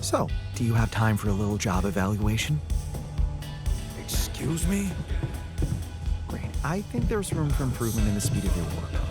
So, do you have time for a little job evaluation? Excuse me? Great. I think there's room for improvement in the speed of your work.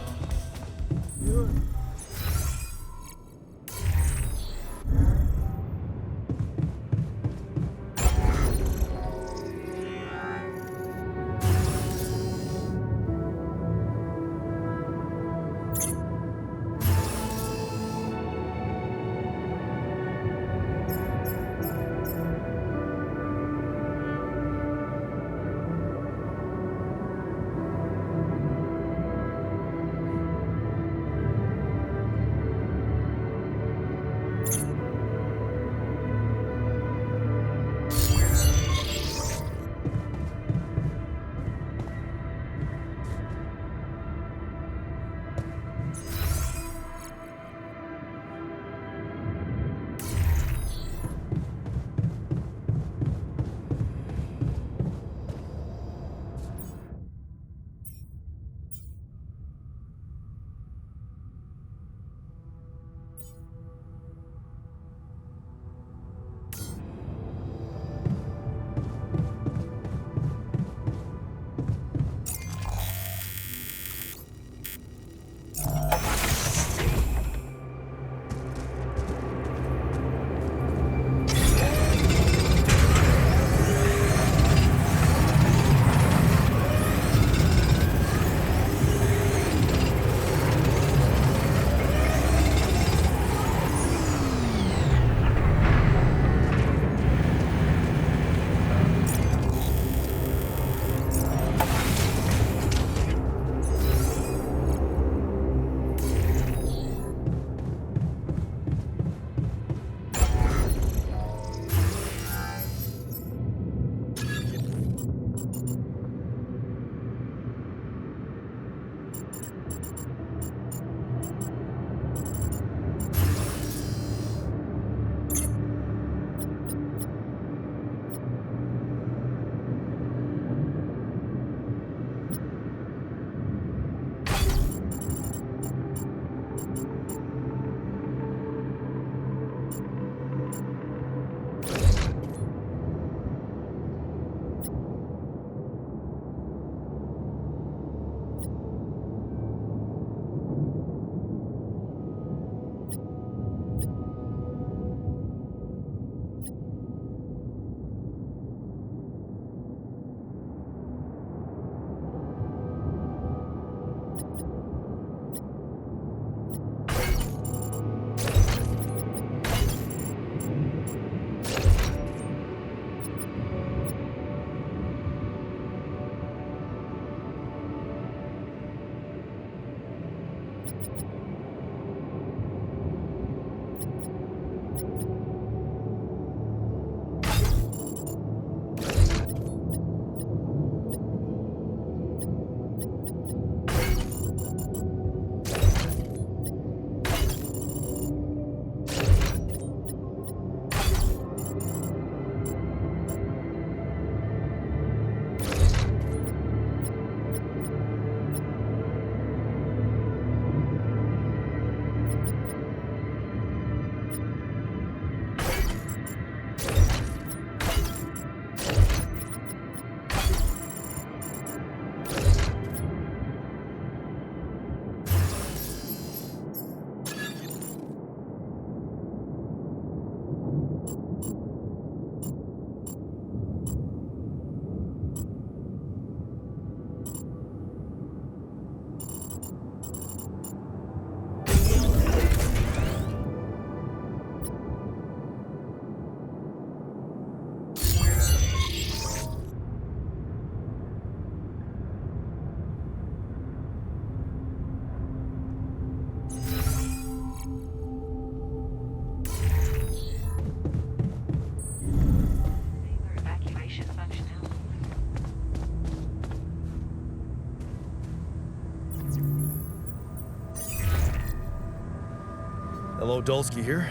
Hello, Dulski here.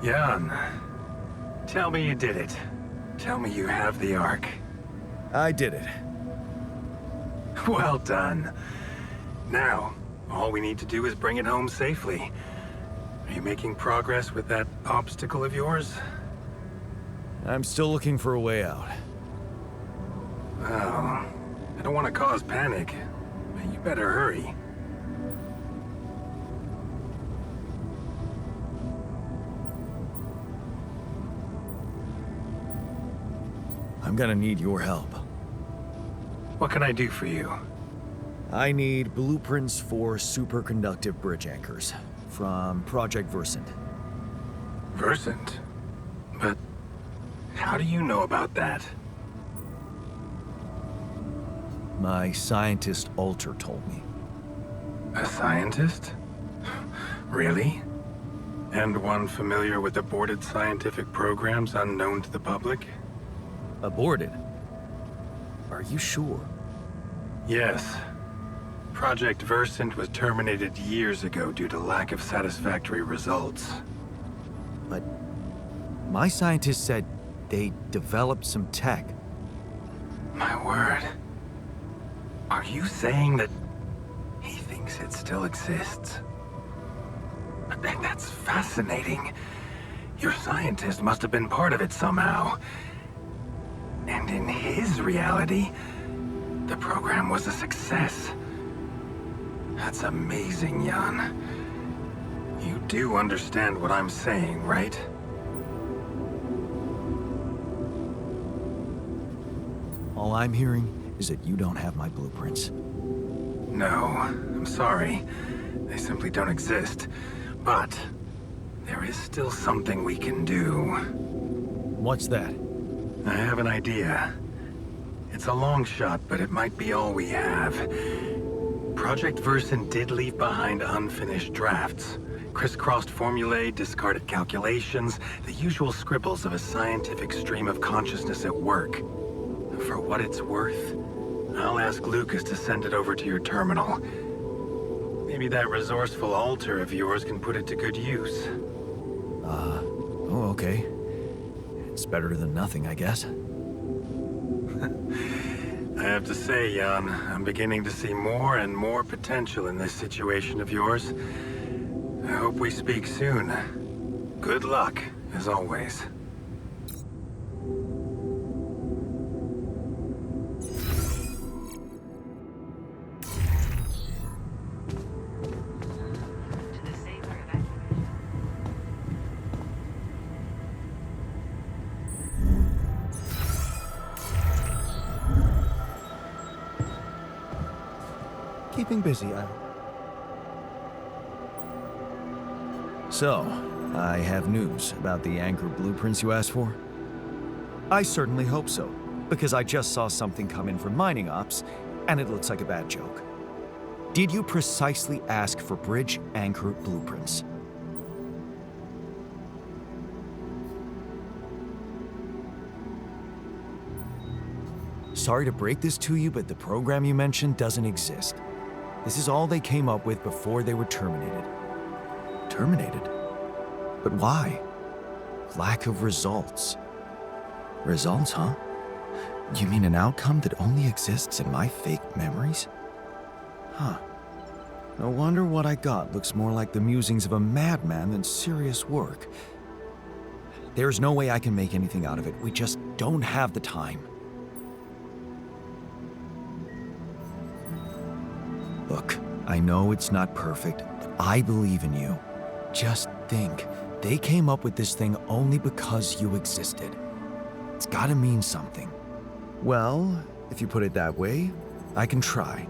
Jan, tell me you did it. Tell me you have the Ark. I did it. Well done. Now, all we need to do is bring it home safely. Are you making progress with that obstacle of yours? I'm still looking for a way out. Well, I don't want to cause panic, but you better hurry. I'm gonna need your help. What can I do for you? I need blueprints for superconductive bridge anchors from Project Versant. Versant? But how do you know about that? My scientist Alter told me. A scientist? Really? And one familiar with aborted scientific programs unknown to the public? Aborted? Are you sure? Yes. Project Versant was terminated years ago due to lack of satisfactory results. But my scientist said they developed some tech. My word. Are you saying that he thinks it still exists? That's fascinating. Your scientist must have been part of it somehow. And in his reality, the program was a success. That's amazing, Jan. You do understand what I'm saying, right? All I'm hearing is that you don't have my blueprints. No, I'm sorry. They simply don't exist. But there is still something we can do. What's that? I have an idea. It's a long shot, but it might be all we have. Project Versant did leave behind unfinished drafts. Crisscrossed formulae, discarded calculations, the usual scribbles of a scientific stream of consciousness at work. For what it's worth, I'll ask Lucas to send it over to your terminal. Maybe that resourceful Alter of yours can put it to good use. Oh, okay. It's better than nothing, I guess. I have to say, Jan, I'm beginning to see more and more potential in this situation of yours. I hope we speak soon. Good luck, as always. Keeping busy, So, I have news about the anchor blueprints you asked for? I certainly hope so, because I just saw something come in from mining ops, and it looks like a bad joke. Did you precisely ask for bridge anchor blueprints? Sorry to break this to you, but the program you mentioned doesn't exist. This is all they came up with before they were terminated. Terminated? But why? Lack of results. Results, huh? You mean an outcome that only exists in my fake memories? Huh. No wonder what I got looks more like the musings of a madman than serious work. There's no way I can make anything out of it. We just don't have the time. Look, I know it's not perfect, but I believe in you. Just think, they came up with this thing only because you existed. It's gotta mean something. Well, if you put it that way, I can try.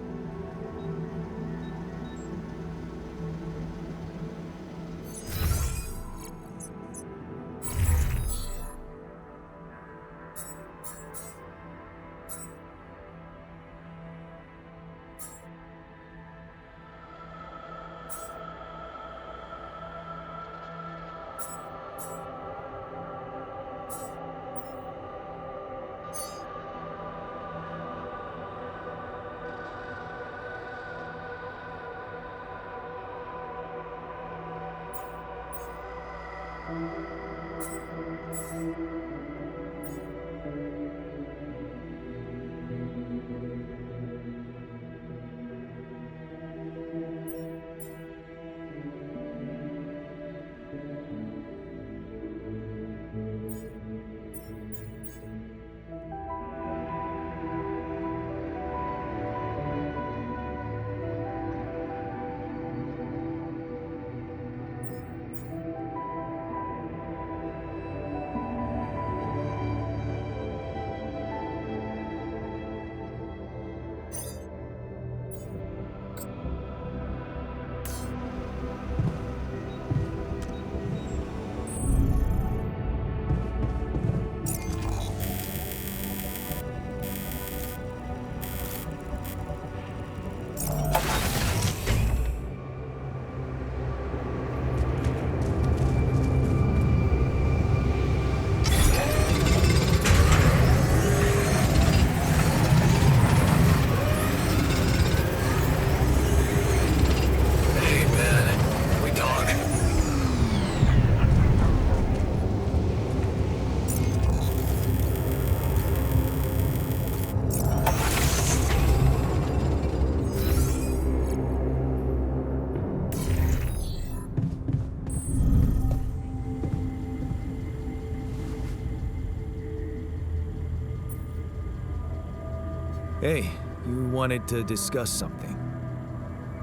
Hey, you wanted to discuss something?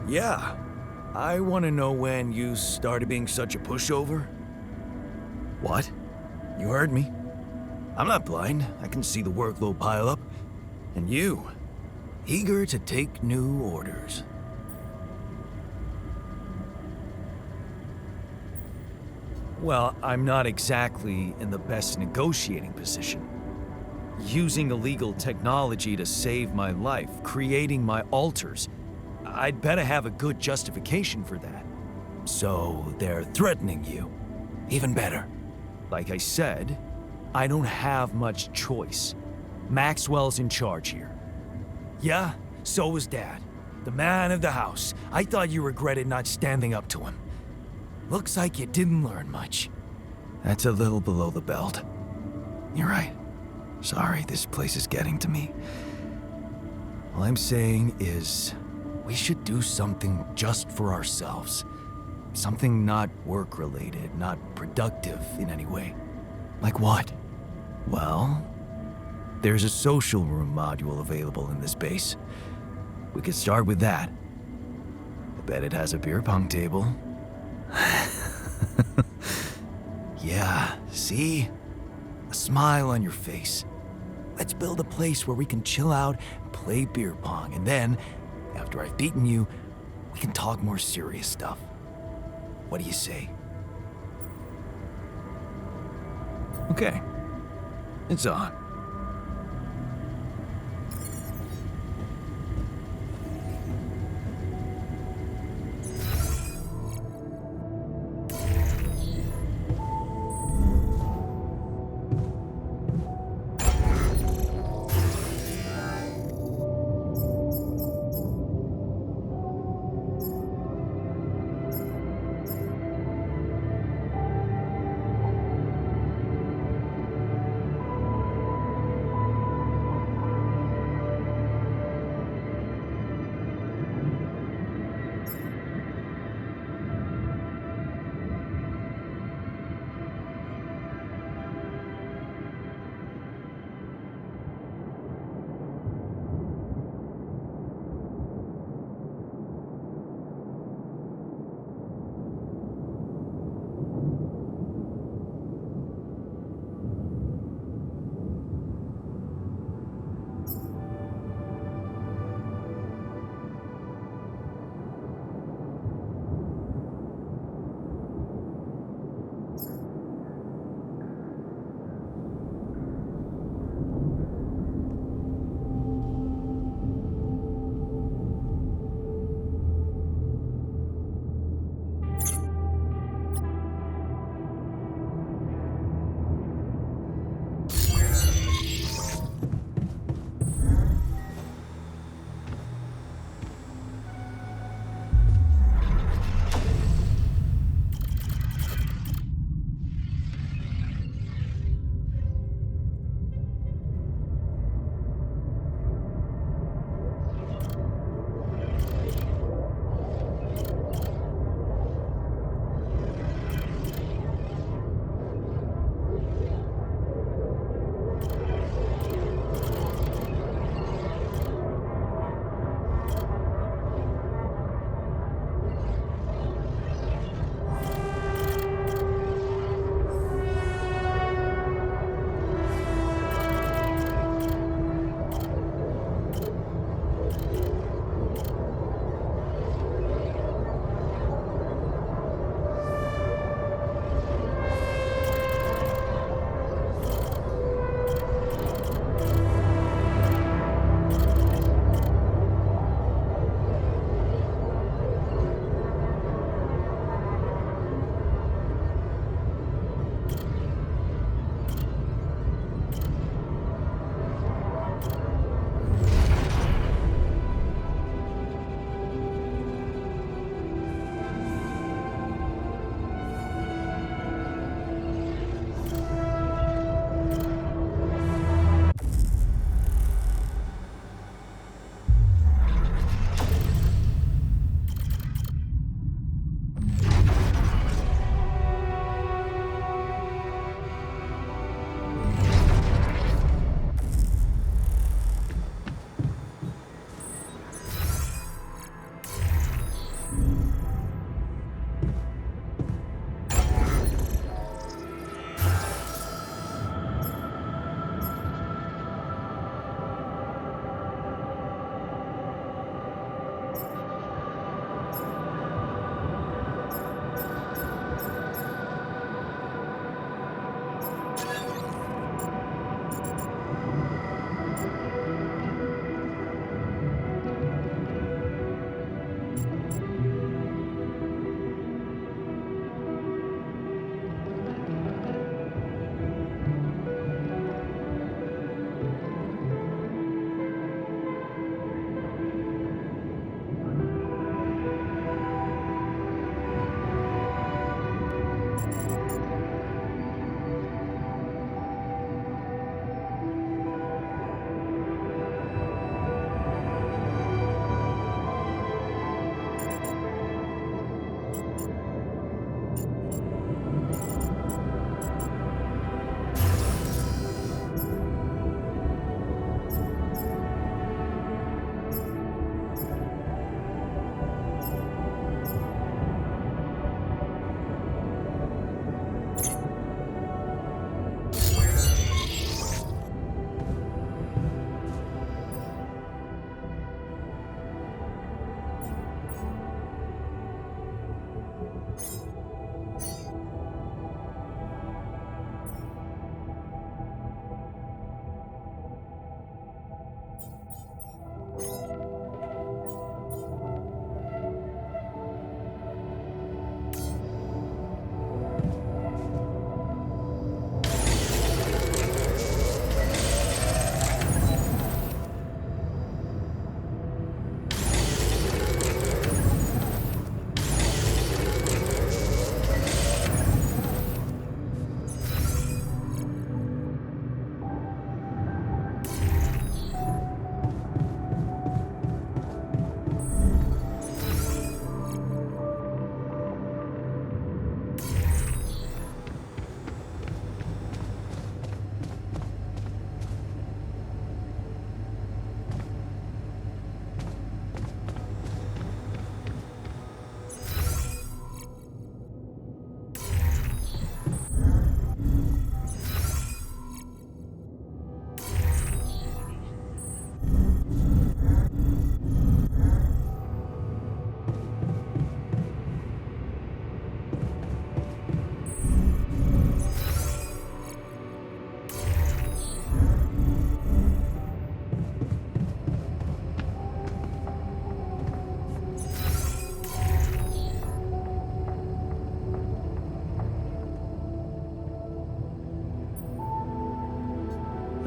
Yeah. I want to know when you started being such a pushover. What? You heard me. I'm not blind. I can see the workload pile up. And you, eager to take new orders. Well, I'm not exactly in the best negotiating position. Using illegal technology to save my life, creating my alters. I'd better have a good justification for that. So they're threatening you. Even better. Like I said, I don't have much choice. Maxwell's in charge here. Yeah, so was Dad. The man of the house. I thought you regretted not standing up to him. Looks like you didn't learn much. That's a little below the belt. You're right. Sorry, this place is getting to me. All I'm saying is, we should do something just for ourselves. Something not work-related, not productive in any way. Like what? Well, there's a social room module available in this base. We could start with that. I bet it has a beer pong table. Yeah, see? A smile on your face. Let's build a place where we can chill out and play beer pong, and then, after I've beaten you, we can talk more serious stuff. What do you say? Okay. It's on.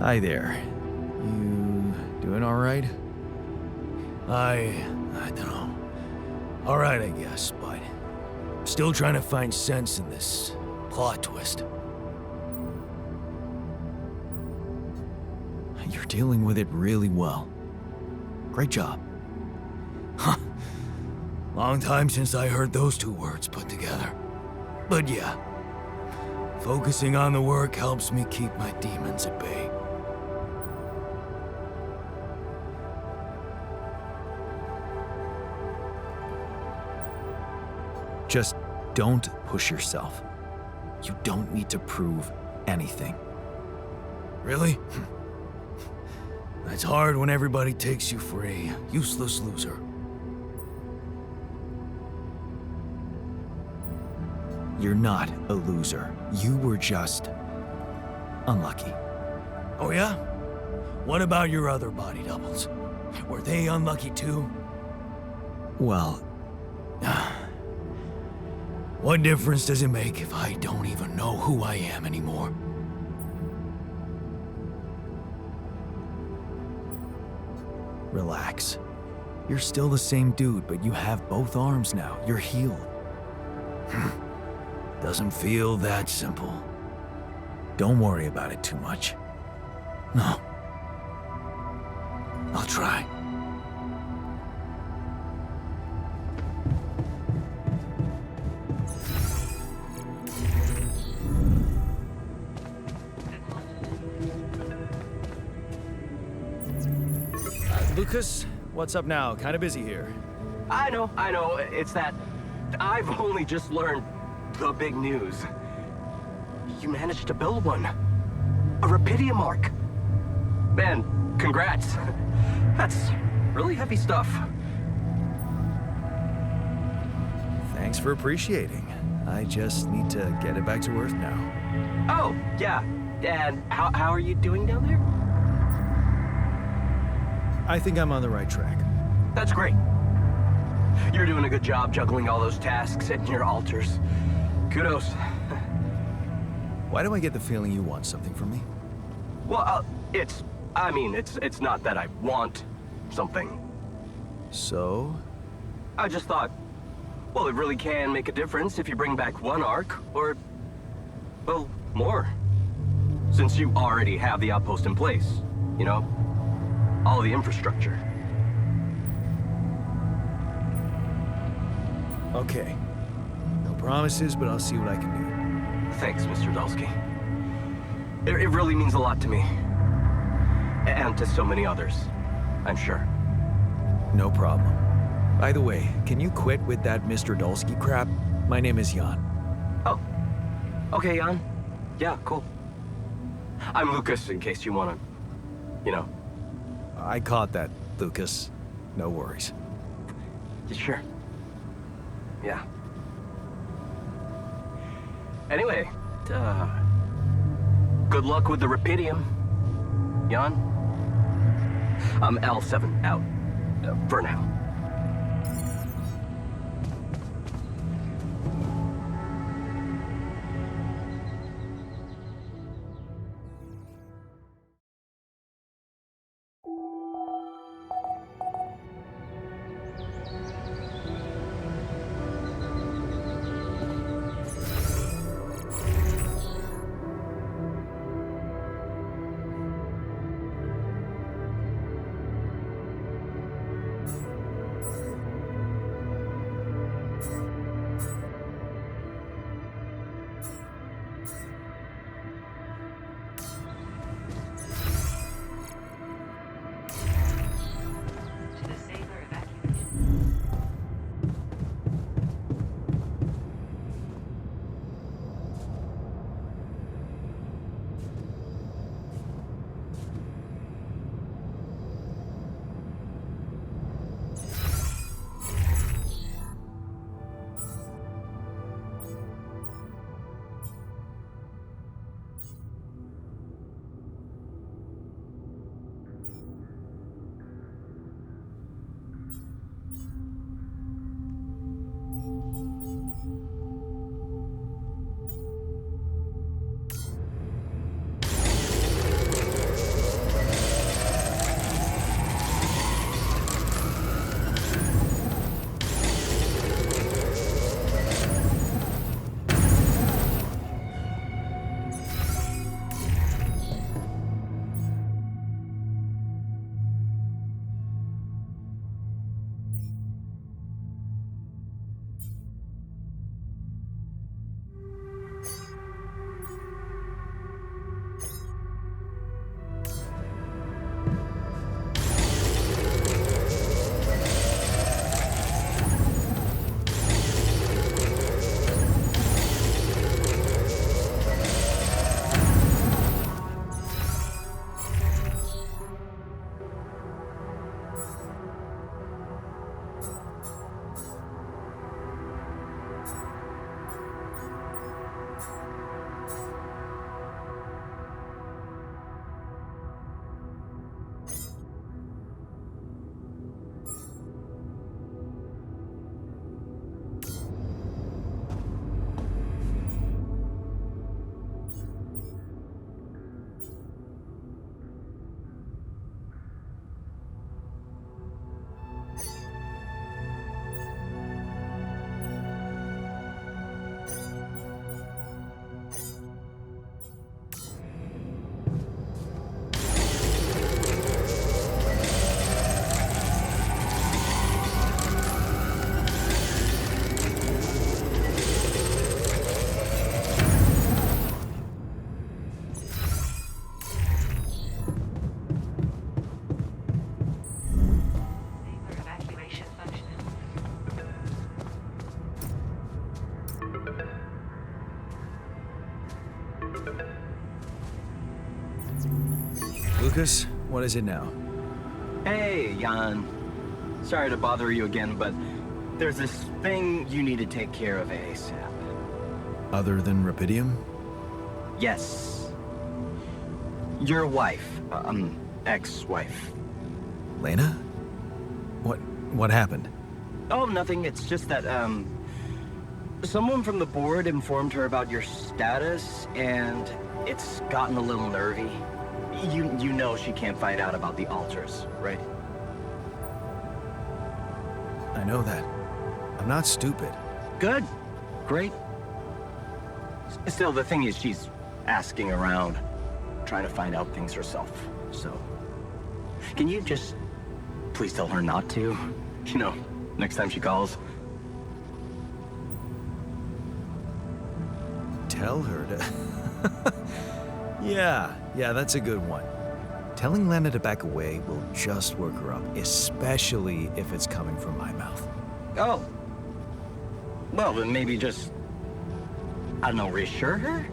Hi there. You doing all right? I don't know. All right, I guess, but still trying to find sense in this plot twist. You're dealing with it really well. Great job. Huh. Long time since I heard those two words put together. But yeah, focusing on the work helps me keep my demons at bay. Just don't push yourself. You don't need to prove anything. Really? It's hard when everybody takes you for a useless loser. You're not a loser. You were just unlucky. Oh yeah? What about your other body doubles? Were they unlucky too? Well, what difference does it make if I don't even know who I am anymore? Relax. You're still the same dude, but you have both arms now. You're healed. Doesn't feel that simple. Don't worry about it too much. No. I'll try. Lucas, what's up now? Kind of busy here. I know. It's that I've only just learned the big news. You managed to build one. A Rapidium arc. Man, congrats. That's really heavy stuff. Thanks for appreciating. I just need to get it back to Earth now. Oh, yeah. And how are you doing down there? I think I'm on the right track. That's great. You're doing a good job juggling all those tasks and your altars. Kudos. Why do I get the feeling you want something from me? Well, it's not that I want something. So? I just thought, well, it really can make a difference if you bring back one arc, or, well, more. Since you already have the outpost in place, you know? All the infrastructure. Okay. No promises, but I'll see what I can do. Thanks, Mr. Dulski. It really means a lot to me. And to so many others, I'm sure. No problem. By the way, can you quit with that Mr. Dulski crap? My name is Jan. Oh. Okay, Jan. Yeah, cool. I'm Lucas, in case you wanna, you know. I caught that, Lucas. No worries. Sure. Yeah. Anyway, good luck with the Rapidium, Jan. I'm L7 out, for now. Lucas, what is it now? Hey, Jan. Sorry to bother you again, but there's this thing you need to take care of ASAP. Other than Rapidium? Yes. Your wife, ex-wife. Lena? What happened? Oh, nothing. It's just that, someone from the board informed her about your status, and it's gotten a little nervy. You know she can't find out about the altars, right? I know that. I'm not stupid. Good. Great. Still, the thing is, she's asking around, trying to find out things herself, so... Can you just please tell her not to? You know, next time she calls. Tell her to... Yeah, that's a good one. Telling Lena to back away will just work her up, especially if it's coming from my mouth. Oh. Well, then maybe just... I don't know, reassure her?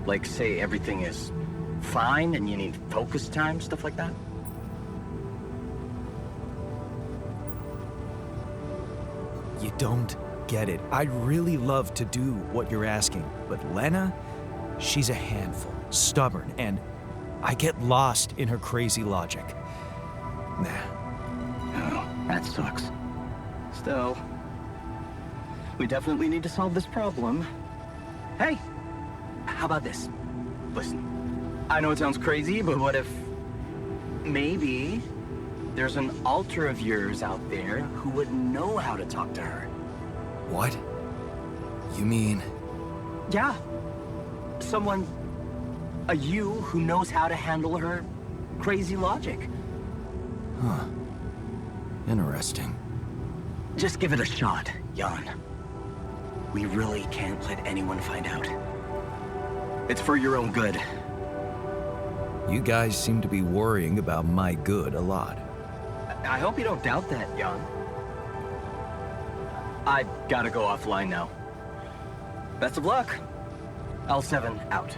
Like, say everything is fine and you need focus time, stuff like that? You don't get it. I'd really love to do what you're asking, but Lena, she's a handful, stubborn, and I get lost in her crazy logic. Nah. Oh, that sucks. Still, we definitely need to solve this problem. Hey, how about this? Listen, I know it sounds crazy, but what if maybe there's an alter of yours out there who would know how to talk to her? What? You mean... Yeah. Someone, a you who knows how to handle her crazy logic. Huh. Interesting. Just give it a shot, Jan. We really can't let anyone find out. It's for your own good. You guys seem to be worrying about my good a lot. I hope you don't doubt that, Jan. I gotta go offline now. Best of luck. L7 out.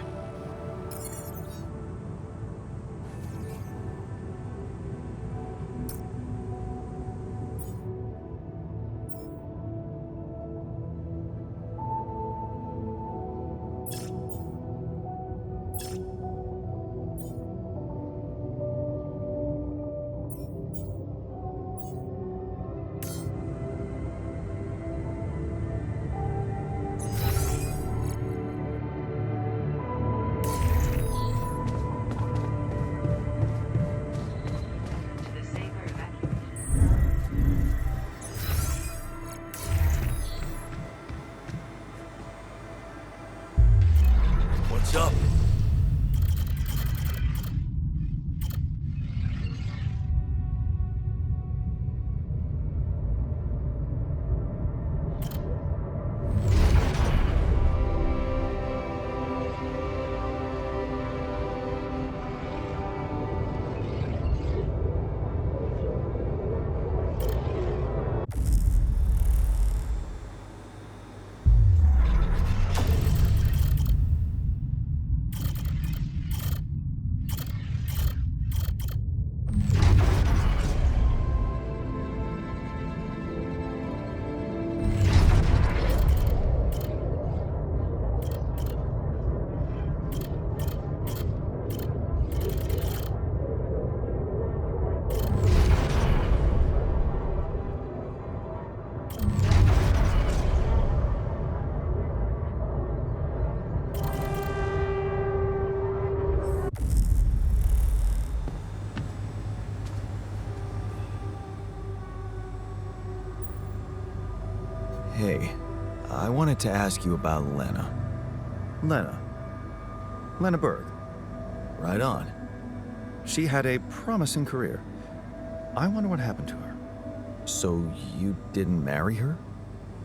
What's up? Hey, I wanted to ask you about Lena. Lena Berg. Right on. She had a promising career. I wonder what happened to her. So you didn't marry her?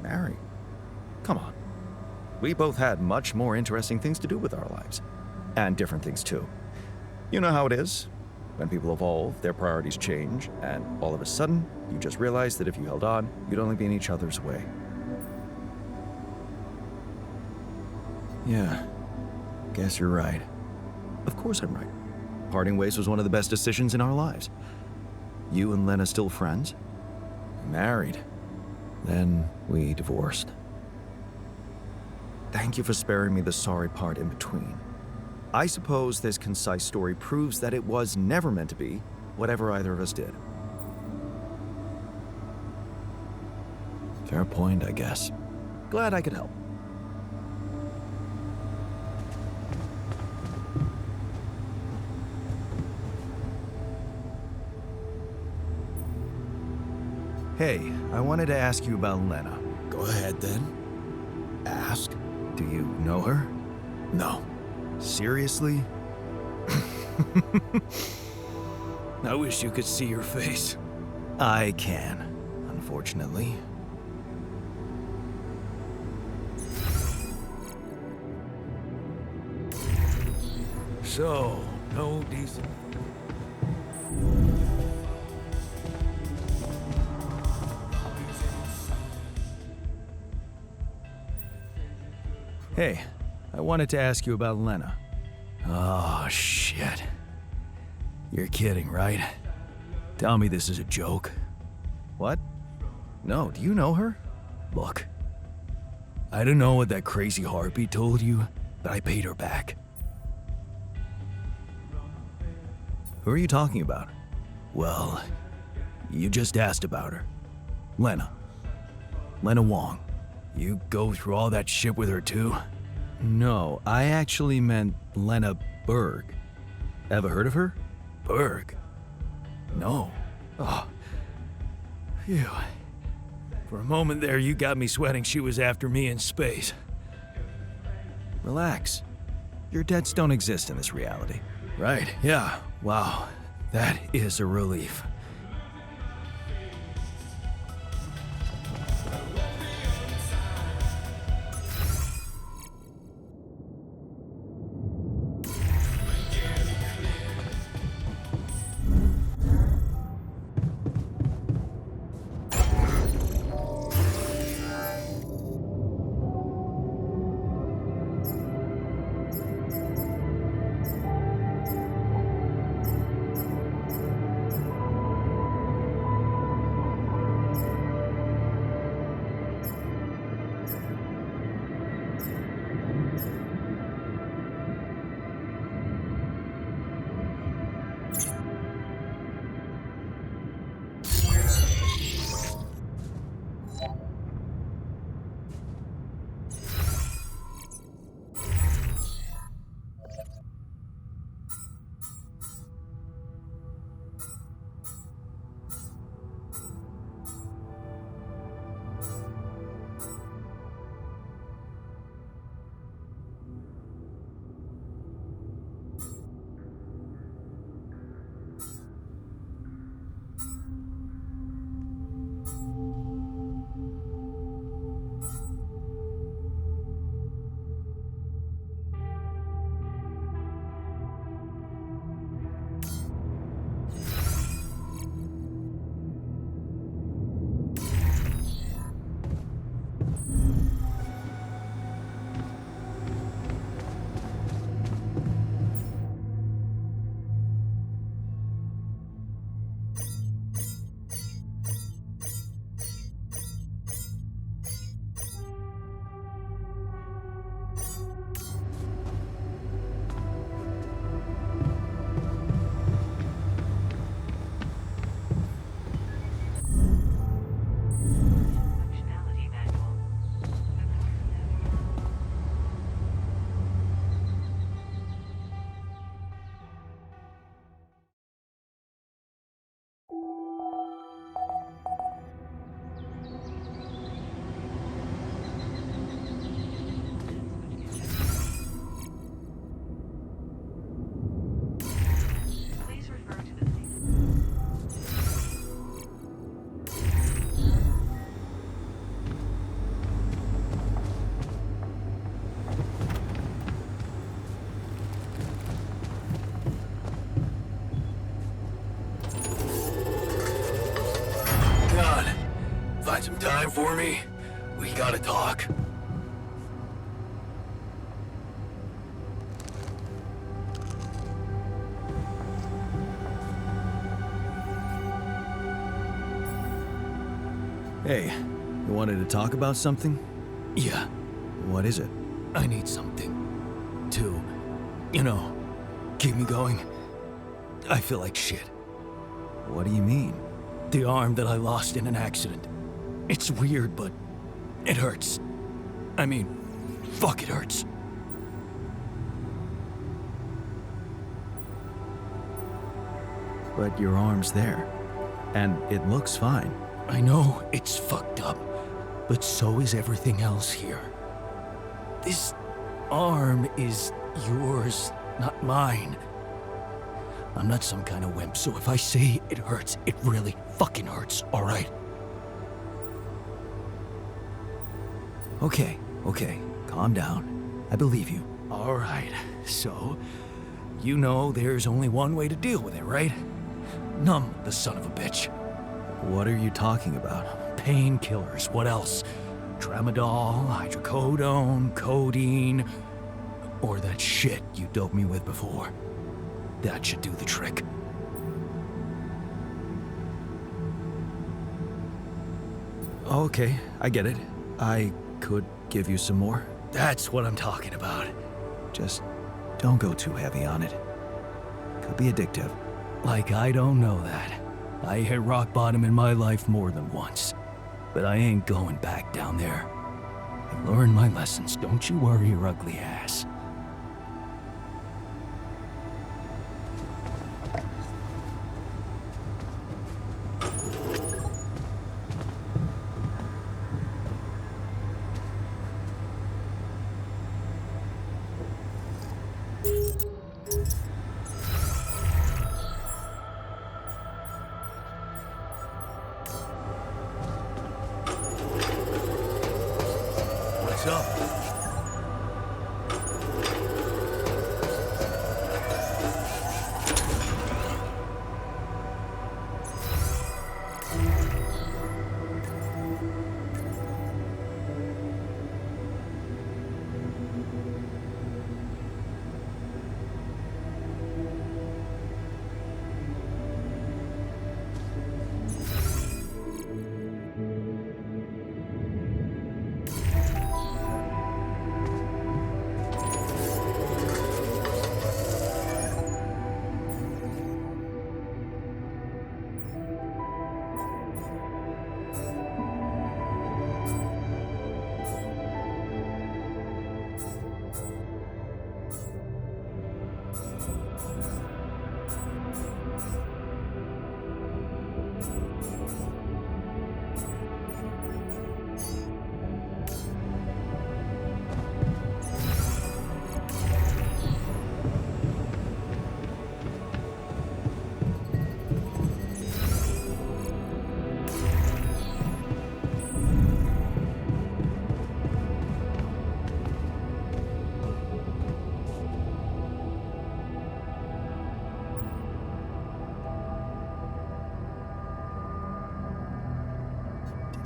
Marry? Come on. We both had much more interesting things to do with our lives. And different things too. You know how it is. When people evolve, their priorities change, and all of a sudden, you just realize that if you held on, you'd only be in each other's way. Yeah, guess you're right. Of course I'm right. Parting ways was one of the best decisions in our lives. You and Lena still friends? Married. Then we divorced. Thank you for sparing me the sorry part in between. I suppose this concise story proves that it was never meant to be, whatever either of us did. Fair point, I guess. Glad I could help. Hey, I wanted to ask you about Lena. Go ahead then. Ask. Do you know her? No. Seriously? I wish you could see your face. I can, unfortunately. So, no decent. Hey, I wanted to ask you about Lena. Oh, shit. You're kidding, right? Tell me this is a joke. What? No, do you know her? Look, I don't know what that crazy harpy told you, but I paid her back. Who are you talking about? Well, you just asked about her. Lena. Lena Wong. You go through all that shit with her too? No, I actually meant Lena Berg. Ever heard of her? Berg? No. Oh, Phew. For a moment there, you got me sweating she was after me in space. relax. Your debts don't exist in this reality. Right, yeah. Wow. That is a relief. Find some time for me? We gotta talk. Hey, you wanted to talk about something? Yeah, What is it? I need something to, keep me going. I feel like shit. What do you mean? The arm that I lost in an accident. It's weird, but it hurts. I mean, fuck, it hurts. But your arm's there. And it looks fine. I know it's fucked up, but so is everything else here. This arm is yours, not mine. I'm not some kind of wimp, so if I say it hurts, it really fucking hurts, alright? Okay, calm down. I believe you. Alright, so, you know there's only one way to deal with it, right? Numb the son of a bitch. What are you talking about? Painkillers, what else? Tramadol, hydrocodone, codeine, or that shit you doped me with before. That should do the trick. Okay, I get it. I could give you some more. That's what I'm talking about. Just don't go too heavy on it. Could be addictive. Like I don't know that. I hit rock bottom in my life more than once. But I ain't going back down there. I learned my lessons, don't you worry your ugly ass. What's up?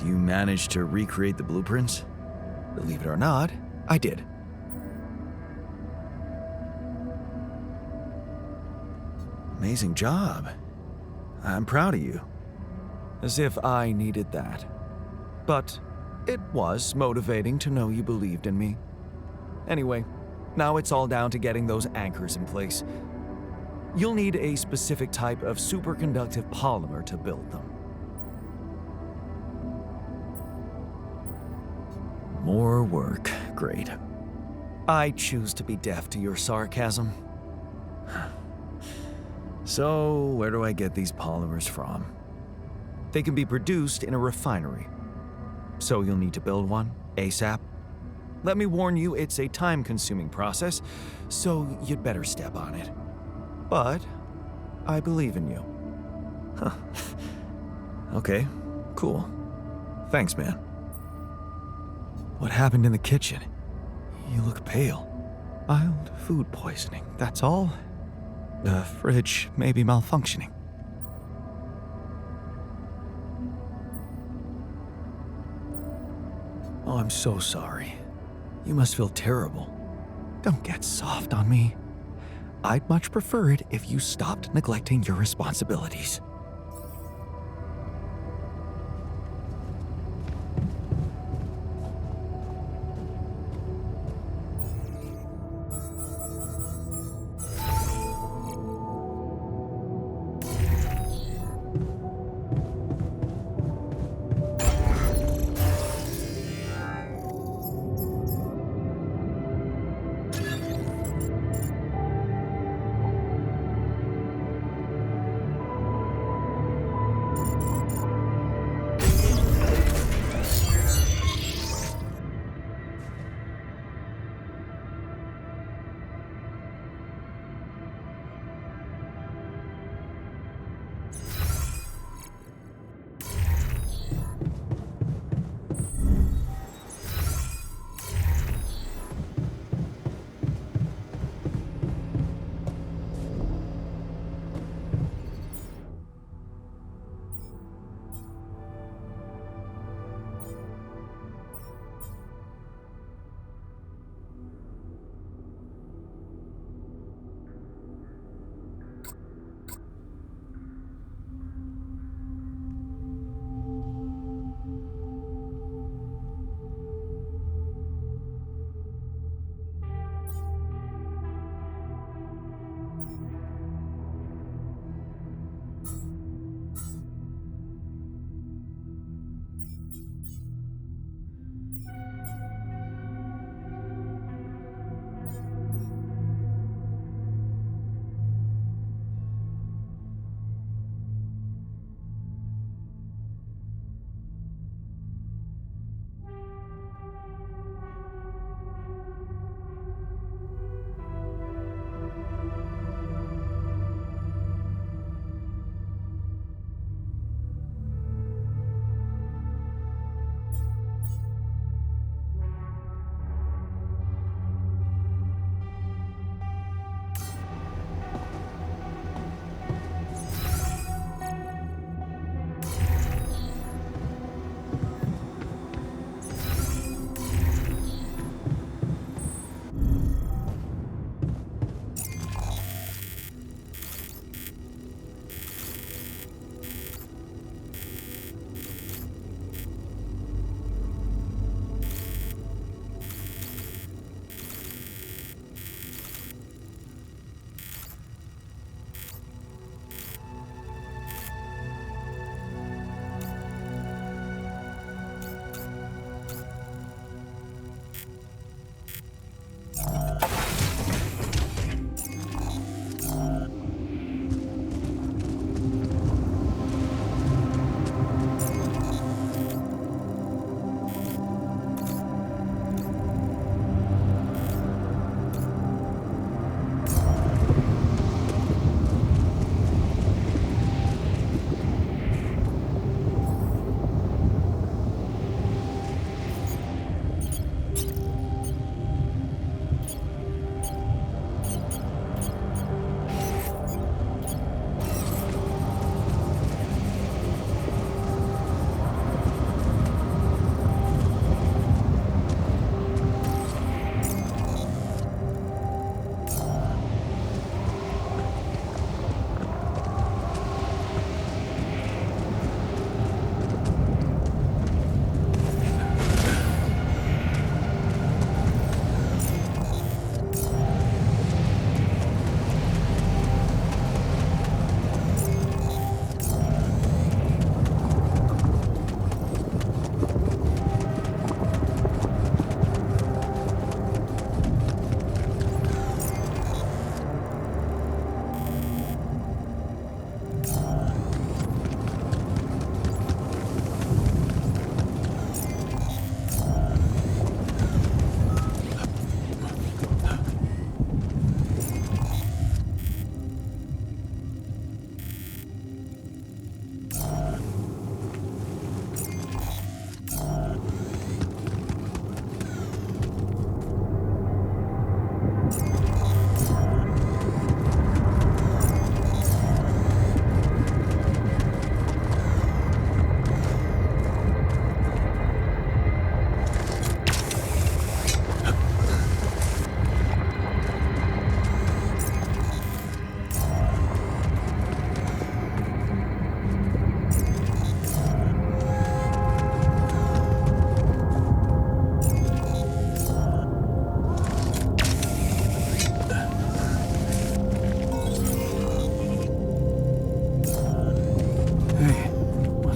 You managed to recreate the blueprints? Believe it or not, I did. Amazing job. I'm proud of you. As if I needed that. But it was motivating to know you believed in me. Anyway, now it's all down to getting those anchors in place. You'll need a specific type of superconductive polymer to build them. More work. Great. I choose to be deaf to your sarcasm. So, where do I get these polymers from? They can be produced in a refinery. So you'll need to build one, ASAP. Let me warn you, it's a time-consuming process, so you'd better step on it. But I believe in you. Huh. Okay, cool. Thanks, man. What happened in the kitchen? You look pale. Mild food poisoning, that's all. The fridge may be malfunctioning. Oh, I'm so sorry. You must feel terrible. Don't get soft on me. I'd much prefer it if you stopped neglecting your responsibilities.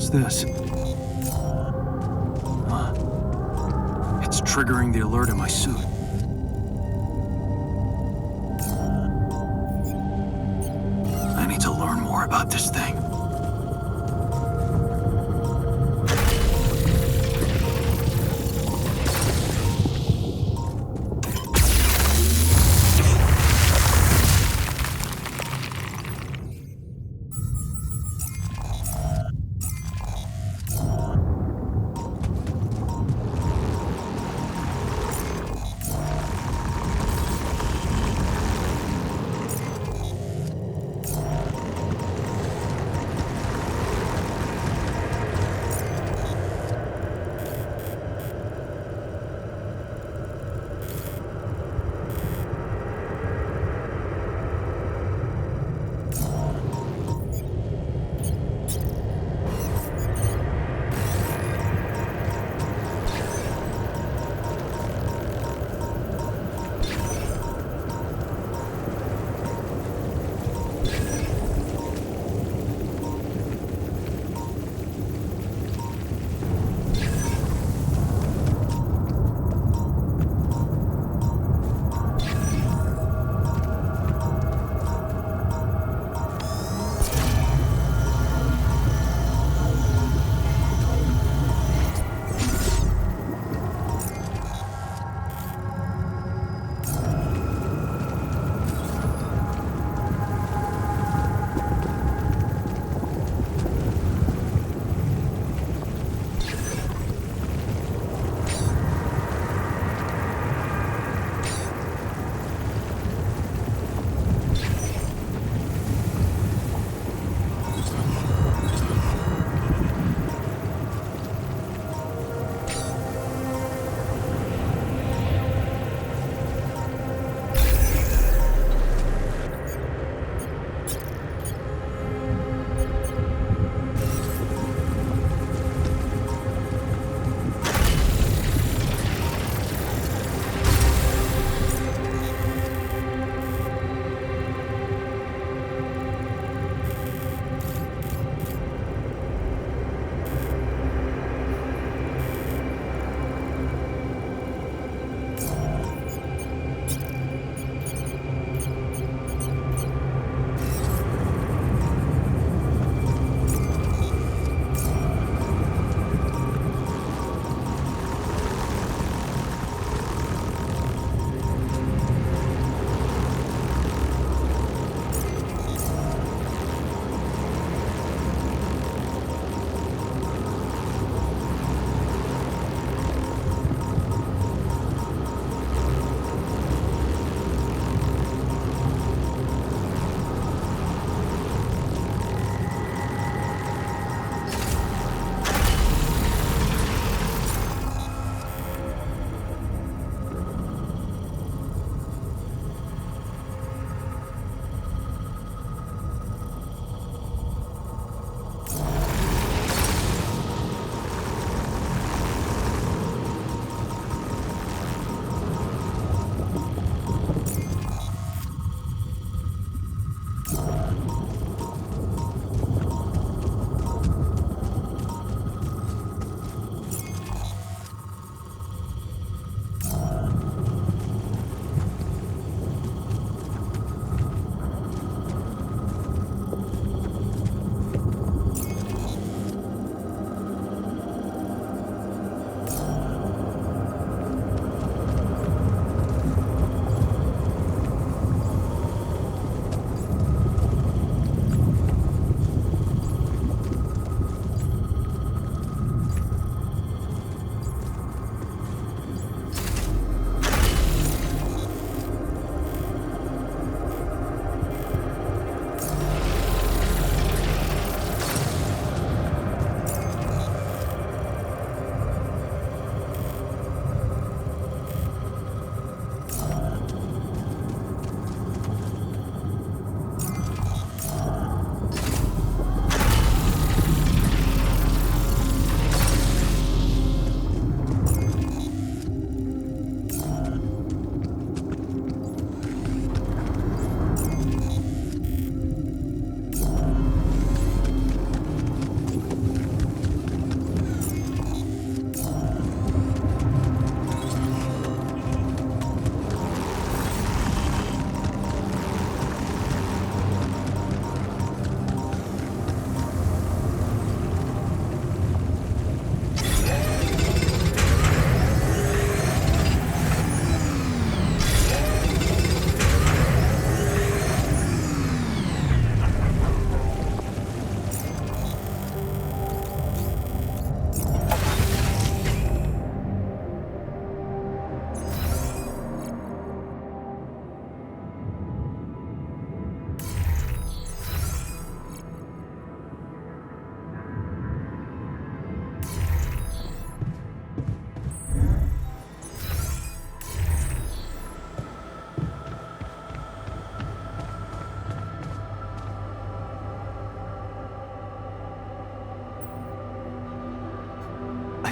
What's this? It's triggering the alert in my suit. I need to learn more about this thing.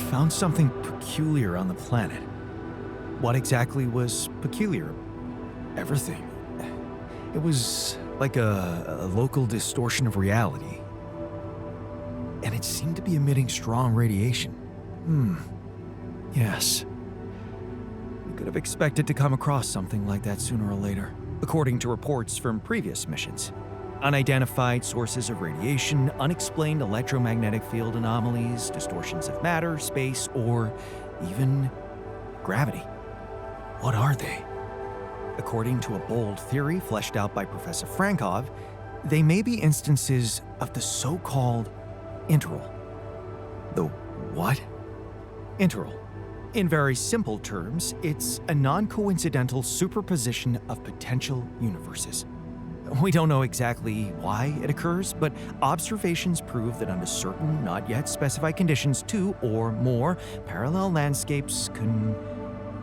found something peculiar on the planet. What exactly was peculiar? Everything. It was like a local distortion of reality. And it seemed to be emitting strong radiation. Yes. We could have expected to come across something like that sooner or later, according to reports from previous missions. Unidentified sources of radiation, unexplained electromagnetic field anomalies, distortions of matter, space, or even gravity. What are they? According to a bold theory fleshed out by Professor Frankov, they may be instances of the so-called interval. The what? Interval. In very simple terms, it's a non-coincidental superposition of potential universes. We don't know exactly why it occurs, but observations prove that under certain, not yet specified conditions, two or more parallel landscapes can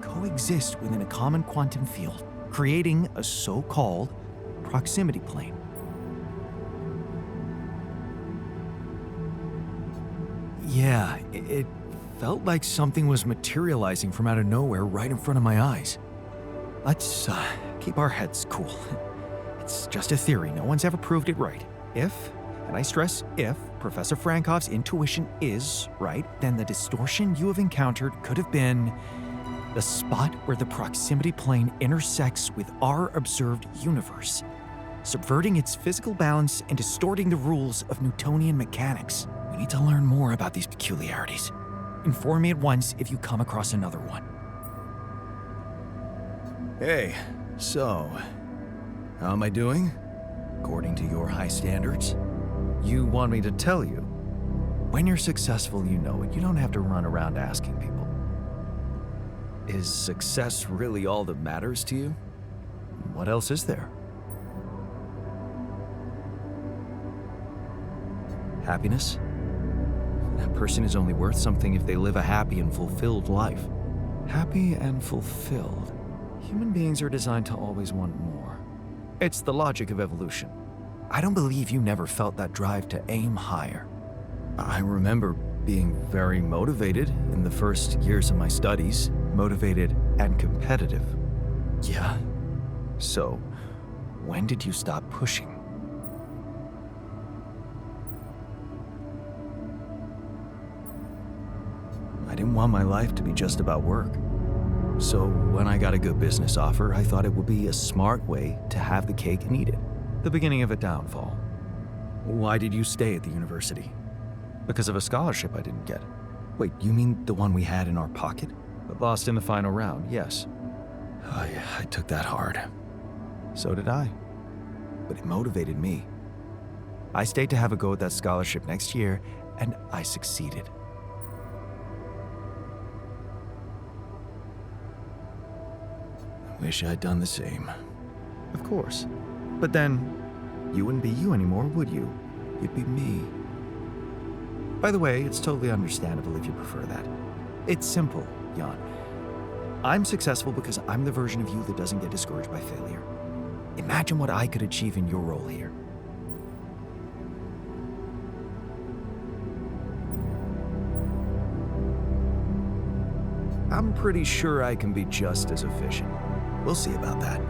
coexist within a common quantum field, creating a so-called proximity plane. Yeah, it felt like something was materializing from out of nowhere right in front of my eyes. Let's keep our heads cool. It's just a theory. No one's ever proved it right. If, and I stress if, Professor Frankov's intuition is right, then the distortion you have encountered could have been the spot where the proximity plane intersects with our observed universe, subverting its physical balance and distorting the rules of Newtonian mechanics. We need to learn more about these peculiarities. Inform me at once if you come across another one. Hey, so, how am I doing? According to your high standards? You want me to tell you? When you're successful, you know it. You don't have to run around asking people. Is success really all that matters to you? What else is there? Happiness? A person is only worth something if they live a happy and fulfilled life. Happy and fulfilled. Human beings are designed to always want more. It's the logic of evolution. I don't believe you never felt that drive to aim higher. I remember being very motivated in the first years of my studies, motivated and competitive. Yeah? So, when did you stop pushing? I didn't want my life to be just about work. So when I got a good business offer, I thought it would be a smart way to have the cake and eat it. The beginning of a downfall. Why did you stay at the university? Because of a scholarship I didn't get. Wait, you mean the one we had in our pocket? But lost in the final round, yes. Oh yeah, I took that hard. So did I. But it motivated me. I stayed to have a go at that scholarship next year, and I succeeded. Wish I'd done the same. Of course. But then, you wouldn't be you anymore, would you? You'd be me. By the way, it's totally understandable if you prefer that. It's simple, Jan. I'm successful because I'm the version of you that doesn't get discouraged by failure. Imagine what I could achieve in your role here. I'm pretty sure I can be just as efficient. We'll see about that.